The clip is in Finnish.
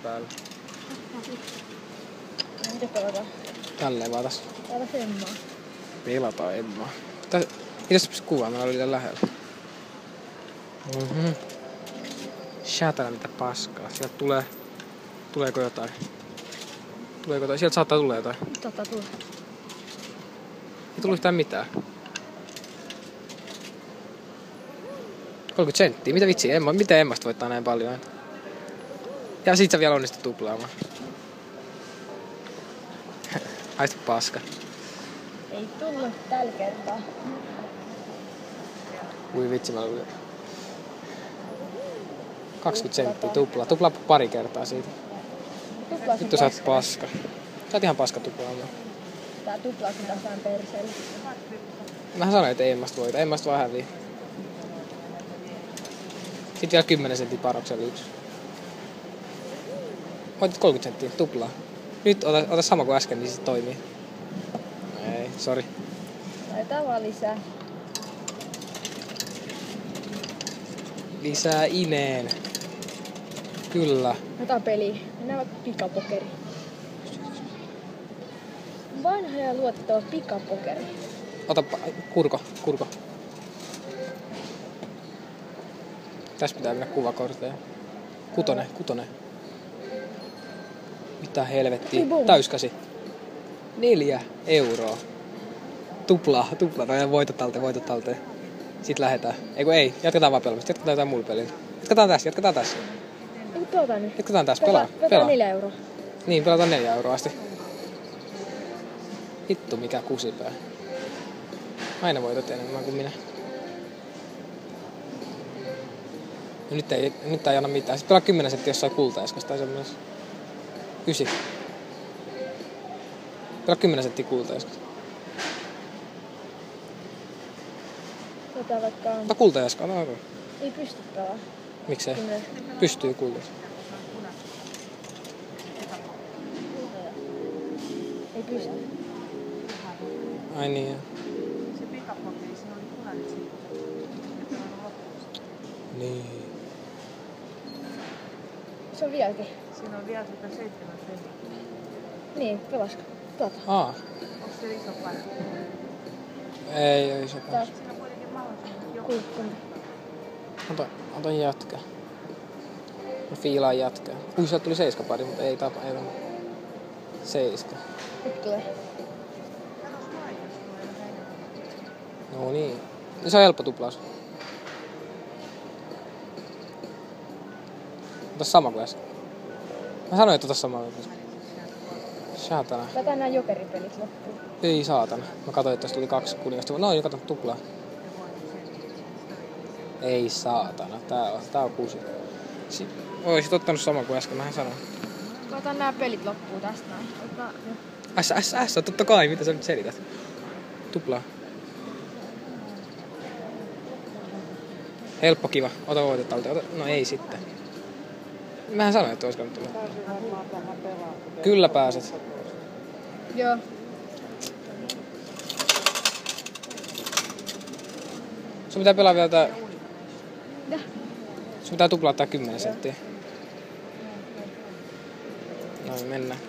Päällä. Mitä pelataan? Tälleen vaan tässä. Täällä Emmaa. Pelataan Emmaa. Mitäs se pystyi kuvaamaan? Mä olin liian lähellä. Shätälä mitä paskaa. Sieltä tulee... Tuleeko jotain? Tuleeko jotain? Sieltä saattaa tulla jotain. Saattaa tulla. Ei tullut yhtään mitään. 30 senttiä. Mitä vitsi? Miten Emmasta voittaa näin paljon? Ja sit sä vielä onnistut tuplaamaan. Haistu paska. Ei tullut tällä kertaa. Ui vitsi, mä luulin. 20 senttiä tuplaa. Tuplaa pari kertaa siitä. Vittu sä oot paska. Sä oot ihan paska tuplaamaan. Tää tuplaa kun tasaan perseelle. Mähän sanoin, että ei Emmasta voita. Emmasta vaan hävii. Sitten vielä 10 senttiä paroksella yksi. Voitit 30 senttiä, tuplaa. Nyt ota sama kuin äsken, niin se toimii. Ei, sori. Laitetaan vaan lisää. Lisää ineen. Kyllä. Otetaan peliä. Mennään vaikka pikapokeri. Vanha ja luotettava pikapokeri. Ota kurko. Tässä pitää mennä kuvakorteja. Kutonen. Mitä helvettiä. Täyskäsi. 4 euroa. Tuplaa. Tai voitot talteen. Sitten lähdetään. Ei, jatketaan vaan pelaamista. Jatketaan jotain muulla pelillä. Jatketaan tässä. Ei pelataan nyt. Jatketaan tässä. Pelaa. Pelataan 4 euroa. Niin, pelataan 4 euroa asti. Hittu mikä kusipää. Aina voitat enemmän kuin minä. No nyt ei anna mitään. Sitten pelaa 10 senttiä jossain kultaeskasta tai semmoisessa. 9. Pelaa 10 senttiä kultaeskasta. Otetaan vaikka... Ota kultaeskaa, no okei. Ei pysty pelaamaan. Miksei? Pystyy kultaeskaa. Ei pysty. Ai niin. Se pikapokeri, siinä oli punainen siitä. Ja pelannut loppuun. Niin. Se on vieläkin. Siinä on vielä 7 senttiä. Niin, pelasko? Pelataan. Onko se iso paikka? Ei se Taas. Siinä on kuitenkin mahdollisuus joku. Kuinka? Ota jatka. Mä fiilaan jatkaa. Ui, sieltä tuli 7 pari, mutta ei tapa. 7. Nyt tulee. Katos vain, jos tulee vähän enemmän. No niin. Se on helppo tuplaus. Ota sama kuin äsken. Mä sanoin, että ota sama kuin äsken. Saatana. Laitetaan nää jokeripelit loppuun. Ei saatana. Mä katsoin, että tässä tuli 2 kuningasta. No, kato tuplaa. Ei saatana. Tää on kuusi. Oisit ottanut sama kuin äsken, mähän sanoin. Laitetaan nää pelit loppuun tästä näin. S, totta kai. Mitä sä nyt selität? Tuplaa. Helppo, kiva. Ota voitot talteen. No ei sitten. Mähän sanoin, että ois kannattanut. Kyllä pääset. Joo. Sun pitää pelaa vielä tää... Mitä? Sun pitää tuplaa tää 10 senttiä. Noin, mennään.